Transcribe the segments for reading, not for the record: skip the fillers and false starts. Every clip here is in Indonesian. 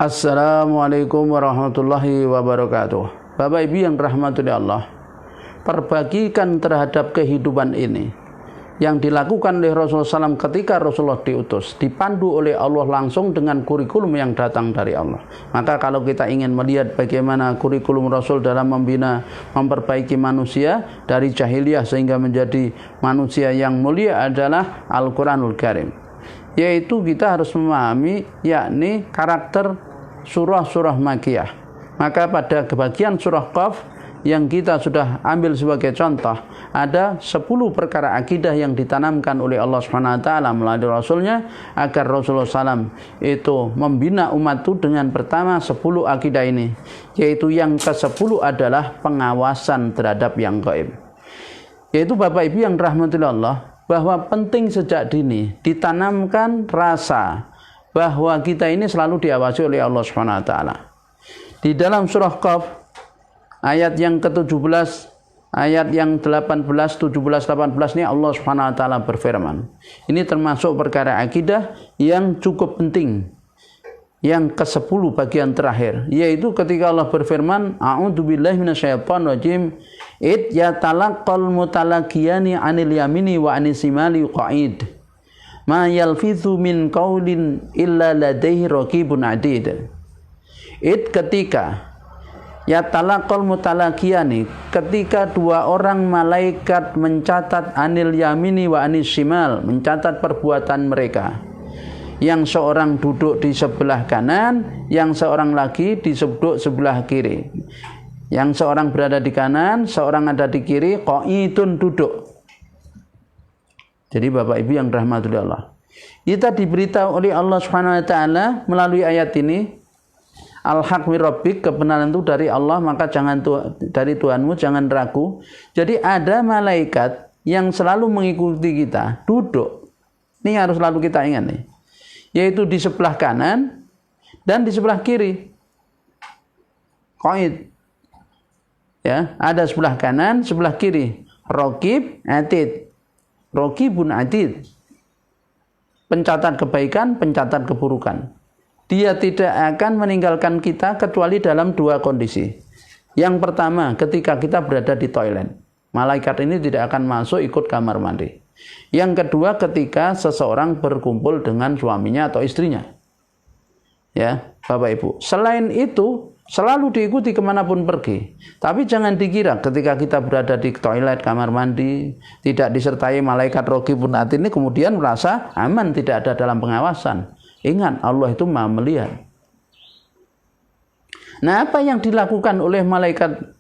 Assalamualaikum warahmatullahi wabarakatuh. Bapak Ibu yang dirahmati Allah, perbagikan terhadap kehidupan ini yang dilakukan oleh Rasulullah SAW ketika Rasulullah diutus, dipandu oleh Allah langsung dengan kurikulum yang datang dari Allah. Maka kalau kita ingin melihat bagaimana kurikulum Rasul dalam membina, memperbaiki manusia dari jahiliyah sehingga menjadi manusia yang mulia adalah Al-Quranul Karim. Yaitu kita harus memahami yakni karakter surah-surah Makkiyah. Maka pada bagian surah Qaf yang kita sudah ambil sebagai contoh, ada 10 perkara akidah yang ditanamkan oleh Allah Subhanahu wa taala melalui Rasulnya agar Rasulullah SAW itu membina umat itu dengan pertama 10 akidah ini, yaitu yang ke-10 adalah pengawasan terhadap yang gaib. Yaitu Bapak Ibu yang dirahmati Allah, bahwa penting sejak dini ditanamkan rasa bahwa kita ini selalu diawasi oleh Allah Subhanahu wa taala. Di dalam surah Qaf ayat yang ke-17, ayat yang 18, 17, 18 ini Allah Subhanahu wa taala berfirman. Ini termasuk perkara akidah yang cukup penting. Yang ke-10 bagian terakhir, yaitu ketika Allah berfirman, a'udzubillahi minasyaitonirrajim, id yatalaqqal mutalaqiyani 'anil yamini wa 'anis shimali qa'id. Ma yalfidhu min qaulin illa ladaihi raqibun 'atid. Id ketika yatalaqqal mutalaqiyani, ketika dua orang malaikat mencatat 'anil yamini wa 'anis shimal, mencatat perbuatan mereka. Yang seorang duduk di sebelah kanan, yang seorang lagi di sebelah kiri. Yang seorang berada di kanan, seorang ada di kiri, qa'idun duduk. Jadi Bapak Ibu yang dirahmati Allah, kita diberitahu oleh Allah Subhanahu wa taala melalui ayat ini, al-haq mir rabbik, kebenaran itu dari Allah, maka jangan dari Tuhanmu, jangan ragu. Jadi ada malaikat yang selalu mengikuti kita, duduk. Ini harus selalu kita ingat nih. Yaitu di sebelah kanan dan di sebelah kiri. Qaid. Ya, ada sebelah kanan, sebelah kiri. Raqib, atid. Raqibun atid. Pencatat kebaikan, pencatat keburukan. Dia tidak akan meninggalkan kita kecuali dalam dua kondisi. Yang pertama, ketika kita berada di toilet. Malaikat ini tidak akan masuk ikut kamar mandi. Yang kedua, ketika seseorang berkumpul dengan suaminya atau istrinya. Ya, Bapak Ibu. Selain itu, selalu diikuti kemanapun pergi. Tapi jangan dikira ketika kita berada di toilet, kamar mandi, tidak disertai malaikat raqibun atid ini kemudian merasa aman, tidak ada dalam pengawasan. Ingat, Allah itu Maha melihat. Nah, apa yang dilakukan oleh malaikat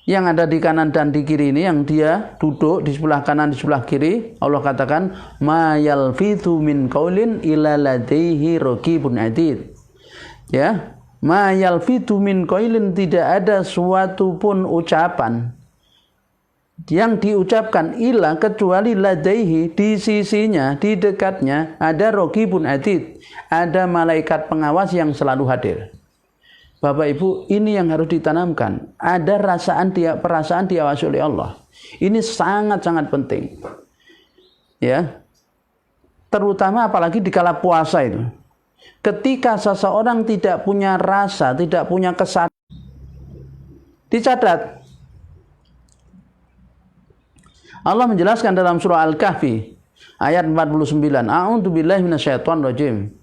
yang ada di kanan dan di kiri ini, yang dia duduk di sebelah kanan, di sebelah kiri, Allah katakan, ma yalfidhu min qaulin illa ladaihi raqibun atid. Ya, ma yalfidhu min qaulin, tidak ada suatu pun ucapan yang diucapkan illa kecuali ladaihi, di sisinya, di dekatnya ada raqibun atid, ada malaikat pengawas yang selalu hadir. Bapak Ibu, ini yang harus ditanamkan. Ada perasaan diawasi oleh Allah. Ini sangat-sangat penting. Ya. Terutama apalagi di kala puasa itu. Ketika seseorang tidak punya rasa, tidak punya kesadaran, dicatat. Allah menjelaskan dalam surah Al-Kahfi ayat 49, a'udzubillahi minasyaitonirrajim.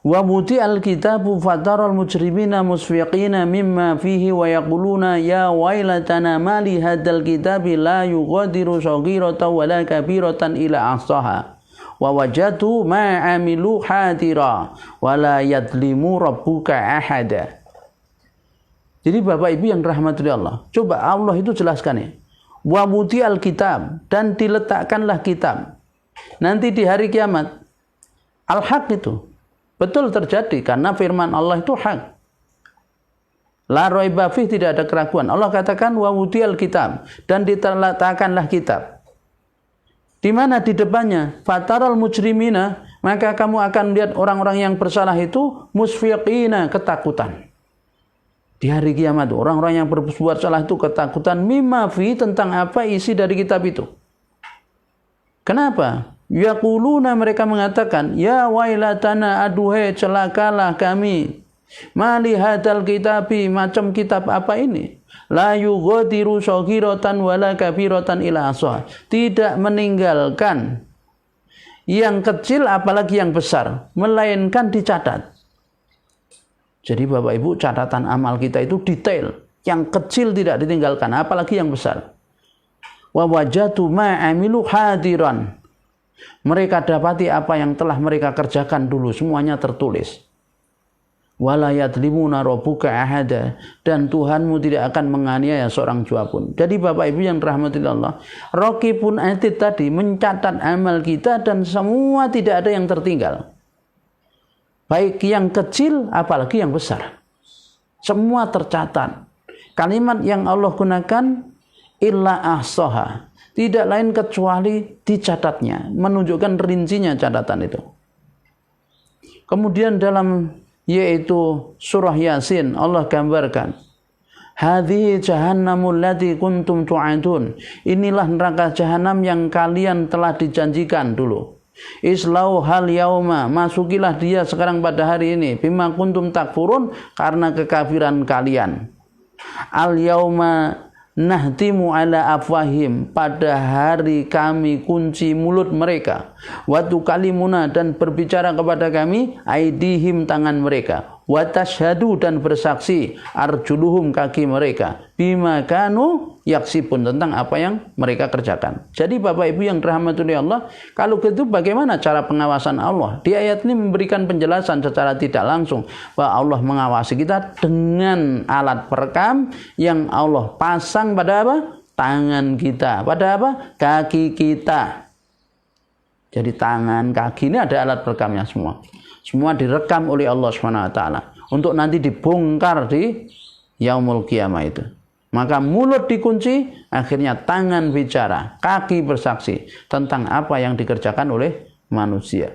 Wa buti al-kitabu fataral mujrimina musfiqina mimma fihi wa yaquluna ya wailatana ma li hadzal kitabi la yughadiru saghiratan wa la kabiratan illa ahsaha wa wajadu ma amilu hadira wa la yadlimu rabbuka ahada. Jadi Bapak Ibu yang dirahmati Allah, coba Allah itu jelaskan ya. Wa buti al-kitab, dan diletakkanlah kitab. Nanti di hari kiamat al-haq itu betul terjadi karena firman Allah itu hak. La raiba fih, tidak ada keraguan. Allah katakan wa wudiyal kitab, dan diletakkanlah kitab. Di mana di depannya? Fataral mujrimina, maka kamu akan melihat orang-orang yang bersalah itu musfiqina, ketakutan. Di hari kiamat orang-orang yang berbuat salah itu ketakutan mimma fi, tentang apa isi dari kitab itu. Kenapa? Yaquluna, mereka mengatakan, ya wailatana, aduhai celakalah kami. Mali hadal kitabi, macam kitab apa ini? La yughadiru shaghiratan wala kabiratan illa ahsaha. Tidak meninggalkan yang kecil apalagi yang besar, melainkan dicatat. Jadi Bapak Ibu, catatan amal kita itu detail. Yang kecil tidak ditinggalkan, apalagi yang besar. Wa wajatu ma amilu hadiran. Mereka dapati apa yang telah mereka kerjakan dulu, semuanya tertulis. Wala yadlimuna rabbuka ahada, dan Tuhanmu tidak akan menganiaya seorang jua pun. Jadi Bapak Ibu yang dirahmati Allah, Raqibun Atid tadi mencatat amal kita dan semua tidak ada yang tertinggal. Baik yang kecil apalagi yang besar. Semua tercatat. Kalimat yang Allah gunakan illa ahsaha, tidak lain kecuali dicatatnya, menunjukkan rincinya catatan itu. Kemudian dalam yaitu surah Yasin Allah gambarkan, hadhihi jahannamul lati kuntum tu'adun, inilah neraka jahanam yang kalian telah dijanjikan dulu. Islau hal yauma, masukilah dia sekarang pada hari ini, bima kuntum takfurun, karena kekafiran kalian. Al yauma nahtimu ala afwahim, pada hari kami kunci mulut mereka. Wa tukalimuna, dan berbicara kepada kami, aidihim, tangan mereka. Wa tashhadu, dan bersaksi, arjuluhum, kaki mereka, bima kanu yaksibun, tentang apa yang mereka kerjakan. Jadi Bapak Ibu yang dirahmati Allah, kalau gitu bagaimana cara pengawasan Allah? Di ayat ini memberikan penjelasan secara tidak langsung bahwa Allah mengawasi kita dengan alat perekam yang Allah pasang pada apa? Tangan kita. Pada apa? Kaki kita. Jadi tangan, kaki ini ada alat perekamnya semua. Semua direkam oleh Allah SWT untuk nanti dibongkar di yaumul qiyamah itu. Maka mulut dikunci, akhirnya tangan bicara, kaki bersaksi tentang apa yang dikerjakan oleh manusia.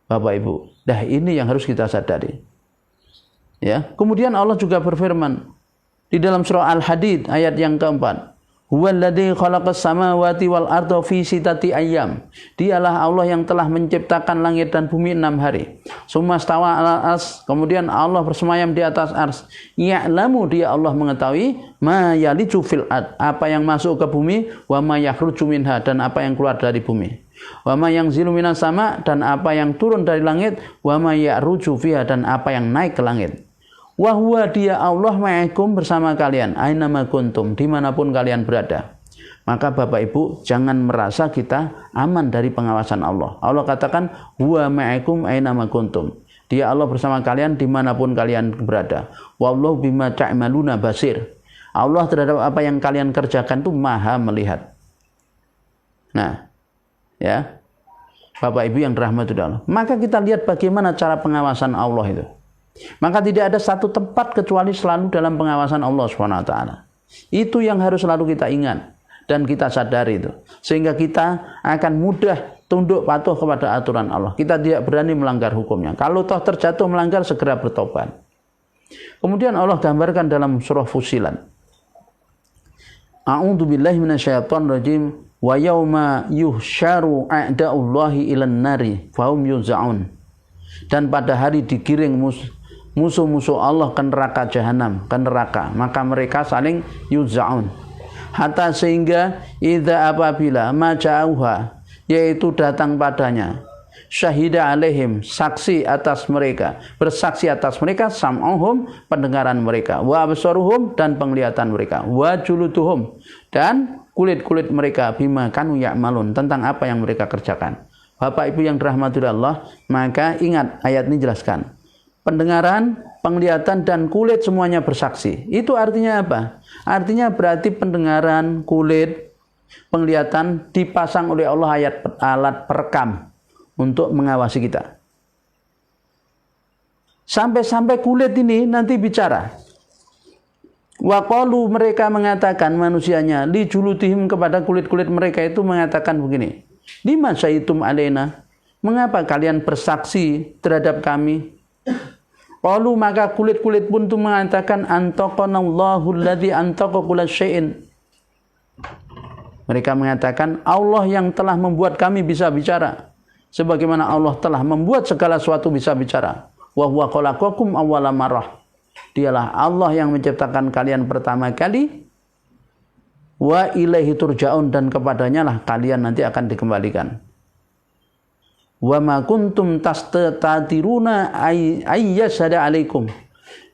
Bapak Ibu, dah ini yang harus kita sadari. Ya, kemudian Allah juga berfirman di dalam surah Al-Hadid ayat yang keempat, huwallazi khalaqas samawati wal arda fi sittati ayyam. Dialah Allah yang telah menciptakan langit dan bumi 6 hari. Sumastawa ala ars, kemudian Allah bersemayam di atas ars. Ya'lamu, dia Allah mengetahui, ma yaliju fil ard, apa yang masuk ke bumi, wa ma yakhruju minha, dan apa yang keluar dari bumi. Wa ma yanzilu minas sama, dan apa yang turun dari langit, wa ma ya'ruju fiha, dan apa yang naik ke langit. Wa huwa, dia Allah, ma'akum, bersama kalian, aina ma kuntum, dimanapun kalian berada. Maka Bapak Ibu jangan merasa kita aman dari pengawasan Allah. Allah katakan huwa ma'akum aina ma kuntum, dia Allah bersama kalian dimanapun kalian berada. Wallahu bima ta'maluna basir, Allah terhadap apa yang kalian kerjakan itu maha melihat. Nah, ya Bapak Ibu yang dirahmati Allah, maka kita lihat bagaimana cara pengawasan Allah itu. Maka tidak ada satu tempat kecuali selalu dalam pengawasan Allah SWT. Itu yang harus selalu kita ingat dan kita sadari itu, sehingga kita akan mudah tunduk patuh kepada aturan Allah. Kita tidak berani melanggar hukumnya. Kalau toh terjatuh melanggar, segera bertobat. Kemudian Allah gambarkan dalam surah Fussilat, a'udzu billahi minasyaitonir rajim, wa yauma yuhsyaru a'da'ullahi ilan nari fahum yuza'un, dan pada hari digiring musuh-musuh Allah ke neraka jahanam, ke neraka, maka mereka saling yuza'un, hatta sehingga idza apabila maja'uha, yaitu datang padanya, syahida alaihim, saksi atas mereka, bersaksi atas mereka, sam'uhum, pendengaran mereka, wa absaruhum, dan penglihatan mereka, wa juluduhum, dan kulit-kulit mereka, bima kanu ya'malun, tentang apa yang mereka kerjakan. Bapak Ibu yang dirahmati Allah, maka ingat ayat ini jelaskan, pendengaran, penglihatan, dan kulit semuanya bersaksi. Itu artinya apa? Artinya berarti pendengaran, kulit, penglihatan dipasang oleh Allah alat perekam untuk mengawasi kita. Sampai-sampai kulit ini nanti bicara. Wa qalu, mereka mengatakan, manusianya, li juludihim, kepada kulit-kulit mereka itu mengatakan begini, lima syaitum alaina, mengapa kalian bersaksi terhadap kami? Qalu, maka kulit-kulit pun itu mengatakan, antaqanallahu alladzi antaqa kulla syai'in. Mereka mengatakan, Allah yang telah membuat kami bisa bicara, sebagaimana Allah telah membuat segala sesuatu bisa bicara. wa huwa khalaqakum awwala marrah. Dialah Allah yang menciptakan kalian pertama kali. Wa ilaihi turja'un, dan kepadanya lah kalian nanti akan dikembalikan. Wa ma kuntum tastatiruna ayyashhada alaikum,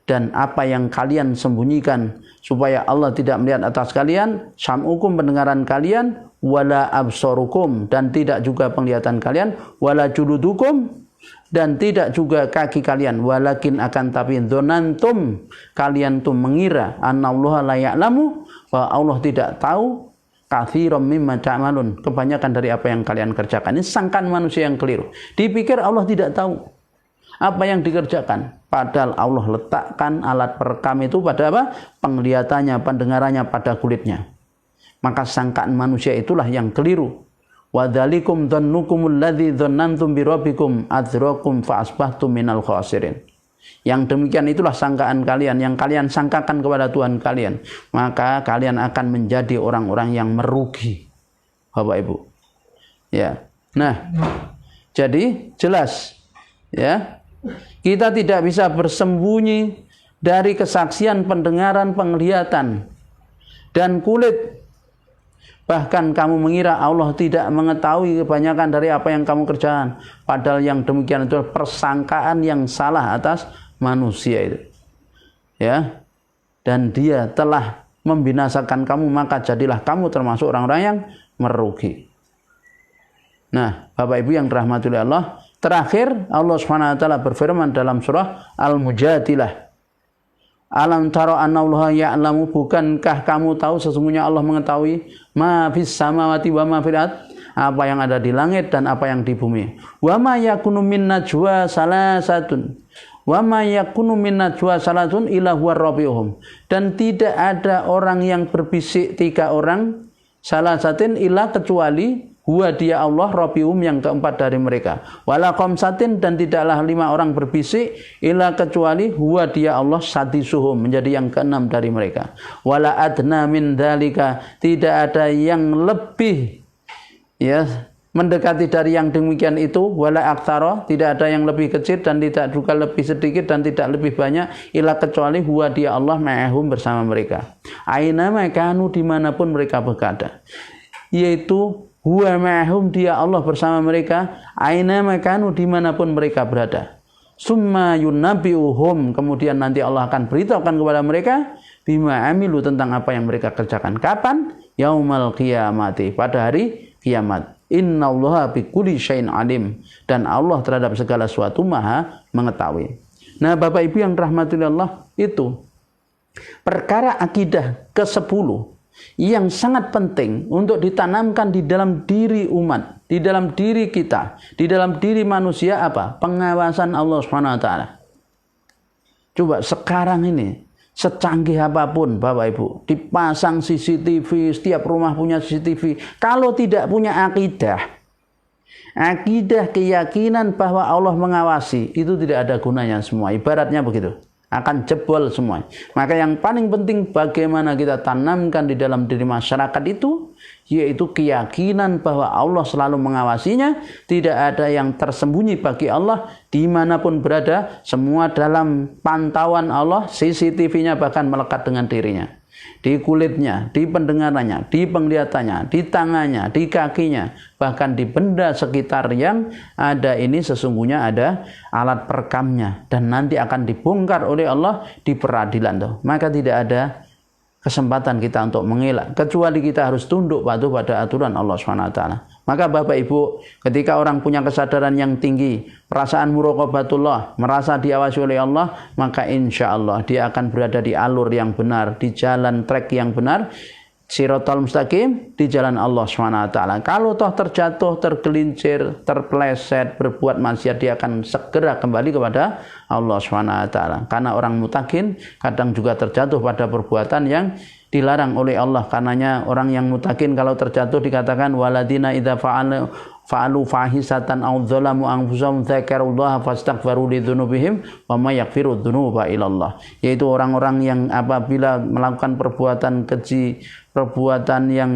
dan apa yang kalian sembunyikan supaya Allah tidak melihat atas kalian, sam'ukum, pendengaran kalian, wala absarukum, dan tidak juga penglihatan kalian, wala juludukum, dan tidak juga kaki kalian, walakin akan tapi dzanantum, kalian tuh mengira, annallaha la ya'lamu, bahwa Allah tidak tahu, katsiran mimma ta'malun, kebanyakan dari apa yang kalian kerjakan. Ini sangkaan manusia yang keliru. Dipikir Allah tidak tahu apa yang dikerjakan, padahal Allah letakkan alat perekam itu pada apa? Penglihatannya, pendengarannya, pada kulitnya. Maka sangkaan manusia itulah yang keliru. Wa dzalikum dhannukumul ladzi dhannantum bi rabbikum adzrakum fa asbahtum minal khasirin. Yang demikian itulah sangkaan kalian, yang kalian sangkakan kepada Tuhan kalian, maka kalian akan menjadi orang-orang yang merugi, Bapak Ibu. Ya. Nah, jadi jelas ya, kita tidak bisa bersembunyi dari kesaksian, pendengaran, penglihatan, dan kulit. Bahkan kamu mengira Allah tidak mengetahui kebanyakan dari apa yang kamu kerjakan. Padahal yang demikian itu persangkaan yang salah atas manusia itu. Ya. Dan dia telah membinasakan kamu, maka jadilah kamu termasuk orang-orang yang merugi. Nah, Bapak Ibu yang dirahmati oleh Allah, terakhir Allah Subhanahu wa taala berfirman dalam surah Al-Mujadilah. Alam tara annallaha ya'lamu, bukankah kamu tahu sesungguhnya Allah mengetahui ma fis samawati wa ma fil ard, apa yang ada di langit dan apa yang di bumi. Wa ma yakunu min najwa salasatun wa ma yakunu min najwa salatun illa huwa rabbihum, dan tidak ada orang yang berbisik 3 orang, salasatin illa, kecuali huwa dia Allah rabbihum, yang keempat dari mereka. Wala khamsatin, dan tidaklah 5 orang berbisik illa, kecuali huwa dia Allah sadisuhum, menjadi yang keenam dari mereka. Wala adna min dzalika, tidak ada yang lebih ya mendekati dari yang demikian itu. Wala aktsara, tidak ada yang lebih kecil dan tidak juga lebih sedikit dan tidak lebih banyak illa, kecuali huwa dia Allah ma'ahum, bersama mereka. Aina makanu, dimanapun mereka berada, yaitu huwa ma'ahum, dia Allah bersama mereka, aina makanu, dimanapun mereka berada. Summa yunabbi'uhum, kemudian nanti Allah akan beritahukan kepada mereka bima amilu, tentang apa yang mereka kerjakan. Kapan? Yaumal qiyamati, pada hari kiamat. Innallaha bikulli syai'in alim, dan Allah terhadap segala sesuatu maha mengetahui. Nah, Bapak Ibu yang dirahmati Allah, itu perkara akidah ke-10 yang sangat penting untuk ditanamkan di dalam diri umat, di dalam diri kita, di dalam diri manusia. Apa? Pengawasan Allah Subhanahu wa taala. Coba sekarang ini, secanggih apapun Bapak Ibu, dipasang CCTV, setiap rumah punya CCTV, kalau tidak punya akidah keyakinan bahwa Allah mengawasi, itu tidak ada gunanya semua. Ibaratnya begitu, akan jebol semua. Maka yang paling penting bagaimana kita tanamkan di dalam diri masyarakat itu, yaitu keyakinan bahwa Allah selalu mengawasinya, tidak ada yang tersembunyi bagi Allah, dimanapun berada, semua dalam pantauan Allah. CCTV-nya bahkan melekat dengan dirinya, di kulitnya, di pendengarannya, di penglihatannya, di tangannya, di kakinya, bahkan di benda sekitar yang ada ini sesungguhnya ada alat perekamnya, dan nanti akan dibongkar oleh Allah di peradilan tuh. Maka tidak ada kesempatan kita untuk mengelak, kecuali kita harus tunduk patuh pada aturan Allah SWT. Maka Bapak Ibu, ketika orang punya kesadaran yang tinggi, perasaan muraqabatullah, merasa diawasi oleh Allah, maka insya Allah dia akan berada di alur yang benar, di jalan trek yang benar, Shiratal mustaqim, di jalan Allah SWT. Kalau toh terjatuh, tergelincir, terpeleset, berbuat maksiat, dia akan segera kembali kepada Allah SWT. Karena orang mutakin kadang juga terjatuh pada perbuatan yang dilarang oleh Allah. Karenanya orang yang mutakin kalau terjatuh dikatakan waladina idza fa'alu fa'alu fahisatan aw dzalamu anfusahum dzakarullaha fastaghfiru lidzunubihim wa may yaghfiru dzunuba illallah, yaitu orang-orang yang apabila melakukan perbuatan keji, perbuatan yang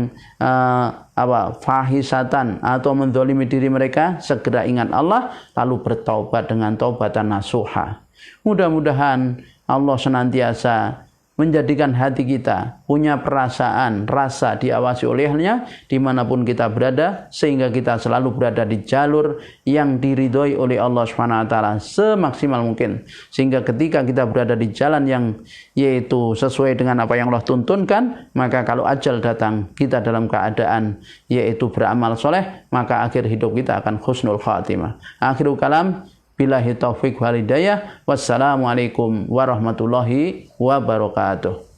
fahisatan atau menzalimi diri mereka, segera ingat Allah lalu bertaubat dengan taubatan nasuha. Mudah-mudahan Allah senantiasa menjadikan hati kita punya perasaan, rasa diawasi olehnya dimanapun kita berada, sehingga kita selalu berada di jalur yang diridhoi oleh Allah SWT semaksimal mungkin, sehingga ketika kita berada di jalan yang yaitu sesuai dengan apa yang Allah tuntunkan, maka kalau ajal datang kita dalam keadaan yaitu beramal soleh, maka akhir hidup kita akan husnul khatimah. Akhirul kalam, billahi taufiq wal hidayah. Wassalamualaikum warahmatullahi wabarakatuh.